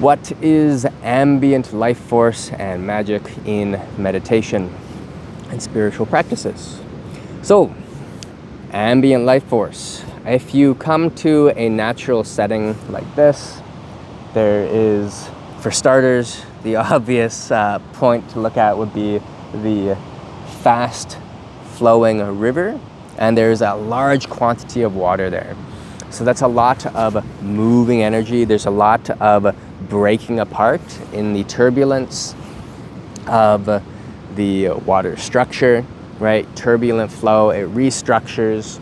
What is ambient life force and magic in meditation and spiritual practices? So, ambient life force. If you come to a natural setting like this, there is, for starters, the obvious point to look at would be the fast flowing river, and there's a large quantity of water there. So that's a lot of moving energy. There's a lot of breaking apart in the turbulence of the water structure, right? Turbulent flow, it restructures.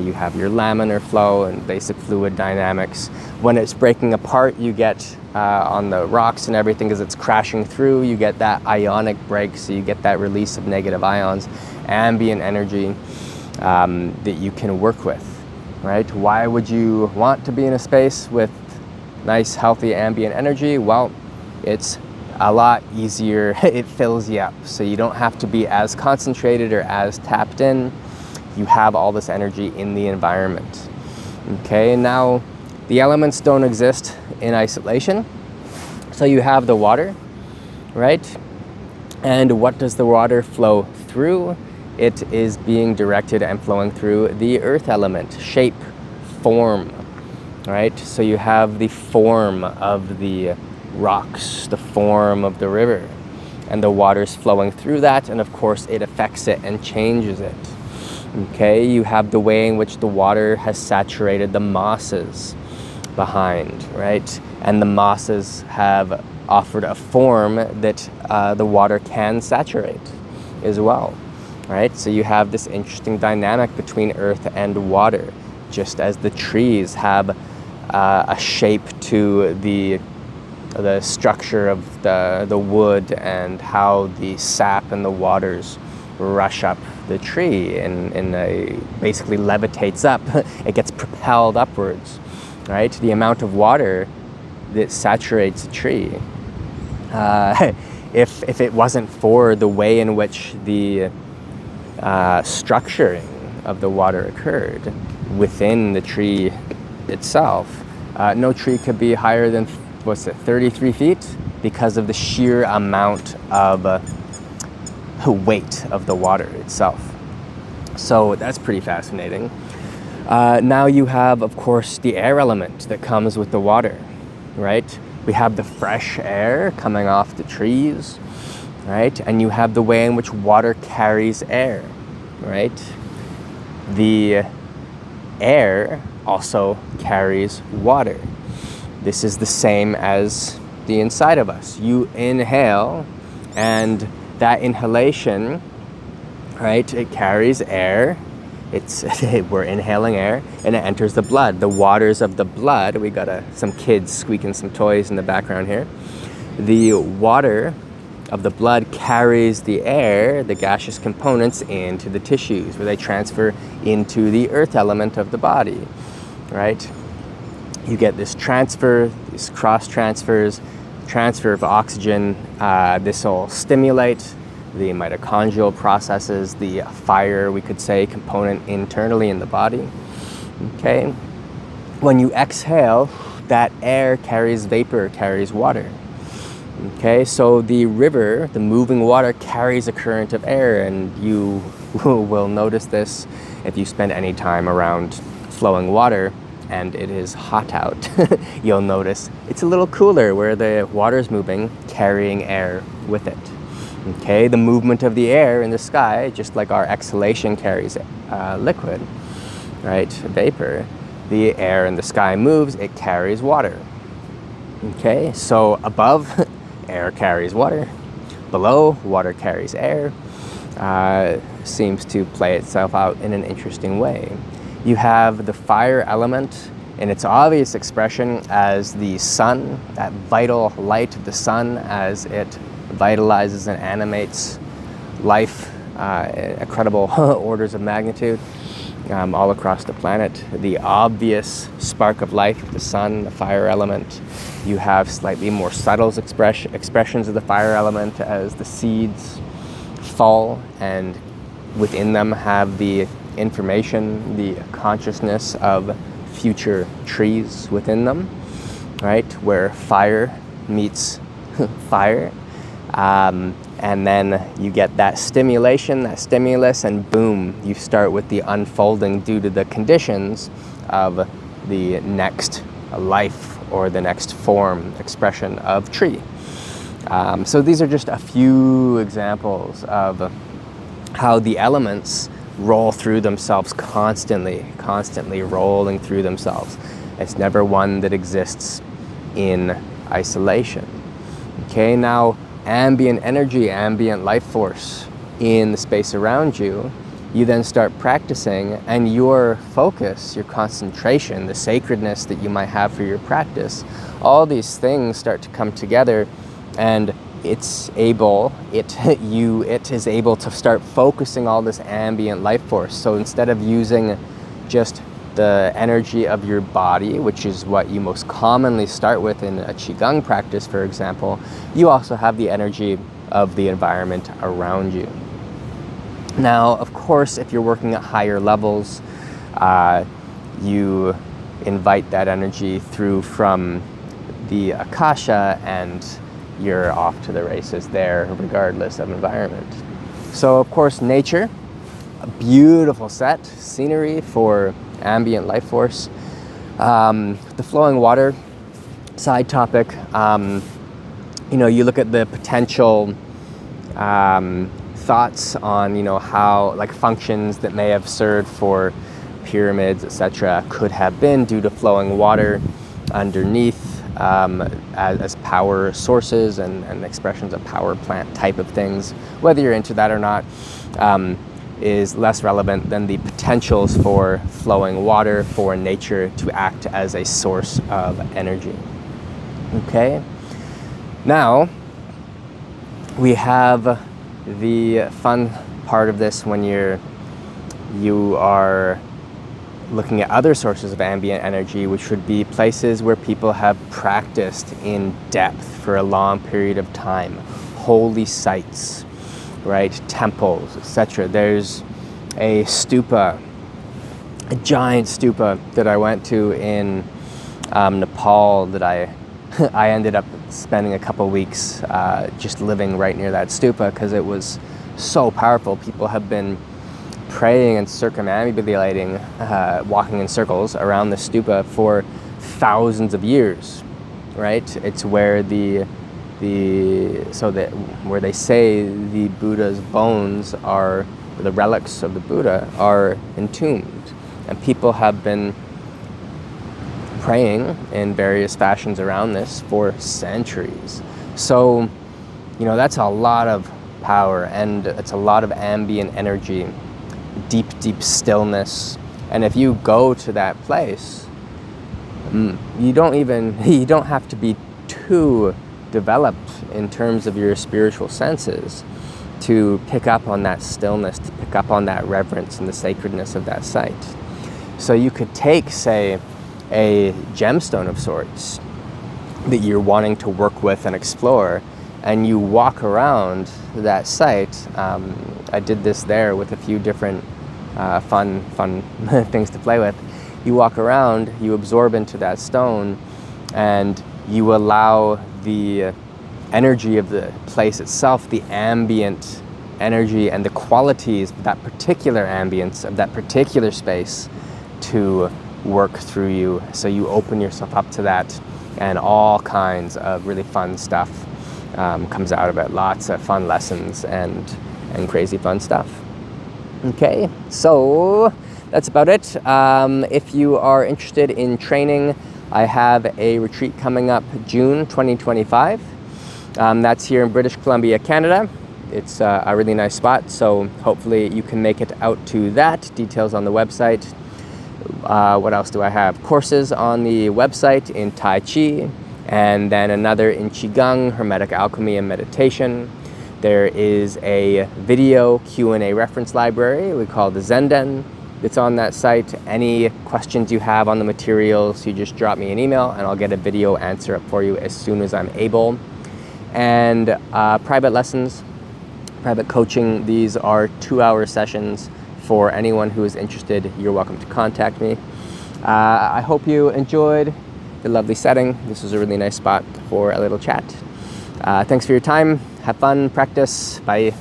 You have your laminar flow and basic fluid dynamics. When it's breaking apart, you get on the rocks and everything as it's crashing through, you get that ionic break, so you get that release of negative ions, ambient energy that you can work with, right? Why would you want to be in a space with nice, healthy ambient energy? Well, it's a lot easier. It fills you up, so you don't have to be as concentrated or as tapped in. You have all this energy in the environment. Okay, now the elements don't exist in isolation. So you have the water, right? And what does the water flow through? It is being directed and flowing through the earth element, shape, form, right? So you have the form of the rocks, the form of the river, and the water's flowing through that, and of course it affects it and changes it. Okay, you have the way in which the water has saturated the mosses behind, right? And the mosses have offered a form that the water can saturate as well, right? So you have this interesting dynamic between earth and water, just as the trees have a shape to the structure of the wood and how the sap and the waters rush up the tree and basically levitates up. It gets propelled upwards, right? The amount of water that saturates a tree. If it wasn't for the way in which the structuring of the water occurred within the tree itself, no tree could be higher than, 33 feet, because of the sheer amount of weight of the water itself. So that's pretty fascinating. Now you have, of course, the air element that comes with the water, right? We have the fresh air coming off the trees, right? And you have the way in which water carries air, right? The air also carries water. This is the same as the inside of us. You inhale, and that inhalation, right, it carries air. We're inhaling air, and it enters the blood. The waters of the blood, we got some kids squeaking some toys in the background here. The water of the blood carries the air, the gaseous components, into the tissues, where they transfer into the earth element of the body, right? You get this transfer, these cross transfers, transfer of oxygen. This will stimulate the mitochondrial processes, the fire, we could say, component internally in the body. Okay. When you exhale, that air carries vapor, carries water. Okay, so the river, the moving water, carries a current of air, and you will notice this if you spend any time around flowing water and it is hot out. You'll notice it's a little cooler where the water is moving, carrying air with it. Okay, the movement of the air in the sky, just like our exhalation carries liquid, right, vapor, the air in the sky moves, it carries water. Okay, so above, air carries water. Below, water carries air. Seems to play itself out in an interesting way. You have the fire element in its obvious expression as the sun, that vital light of the sun as it vitalizes and animates life, incredible orders of magnitude all across the planet. The obvious spark of life of the sun, the fire element. You have slightly more subtle expressions of the fire element as the seeds fall, and within them have the information, the consciousness of future trees within them. right? Where fire meets fire. And then you get that stimulation, that stimulus, and boom, you start with the unfolding due to the conditions of the next life or the next form, expression of tree. So these are just a few examples of how the elements roll through themselves constantly rolling through themselves. It's never one that exists in isolation. Okay, now ambient energy, ambient life force in the space around you, you then start practicing, and your focus, your concentration, the sacredness that you might have for your practice, all these things start to come together, and it is able to start focusing all this ambient life force. So instead of using just the energy of your body, which is what you most commonly start with in a Qi Gong practice, for example, you also have the energy of the environment around you. Now, of course, if you're working at higher levels, you invite that energy through from the Akasha, and you're off to the races there, regardless of environment. So, of course, nature, a beautiful set, scenery for ambient life force. The flowing water side topic, you look at the potential thoughts on, how like functions that may have served for pyramids, etc., could have been due to flowing water underneath as power sources and expressions of power plant type of things. Whether you're into that or not is less relevant than the potentials for flowing water, for nature to act as a source of energy. Okay, now we have the fun part of this when you are looking at other sources of ambient energy, which would be places where people have practiced in depth for a long period of time, holy sites, right, temples, etc. There's a stupa, a giant stupa that I went to in Nepal that I ended up spending a couple weeks just living right near that stupa because it was so powerful. People have been praying and circumambulating, walking in circles around the stupa for thousands of years, right? It's where where they say the Buddha's bones are, the relics of the Buddha are entombed, and people have been praying in various fashions around this for centuries. So, that's a lot of power, and it's a lot of ambient energy, deep stillness. And if you go to that place, you don't have to be too developed in terms of your spiritual senses to pick up on that stillness, to pick up on that reverence and the sacredness of that site. So you could take, say, a gemstone of sorts that you're wanting to work with and explore, and you walk around that site. I did this there with a few different fun things to play with. You walk around, you absorb into that stone, and you allow the energy of the place itself, the ambient energy and the qualities of that particular ambience, of that particular space, to work through you. So you open yourself up to that, and all kinds of really fun stuff comes out of it. Lots of fun lessons and crazy fun stuff. Okay, so that's about it. If you are interested in training, I have a retreat coming up June 2025. That's here in British Columbia, Canada. It's a really nice spot, so hopefully you can make it out to that. Details on the website. What else do I have? Courses on the website in Tai Chi, and then another in Qi Gong, Hermetic Alchemy and Meditation. There is a video Q&A reference library we call the Zenden. It's on that site. Any questions you have on the materials, you just drop me an email and I'll get a video answer up for you as soon as I'm able. And private lessons, private coaching, these are 2-hour sessions. For anyone who is interested, you're welcome to contact me. I hope you enjoyed a lovely setting. This was a really nice spot for a little chat. Thanks for your time. Have fun, practice. Bye.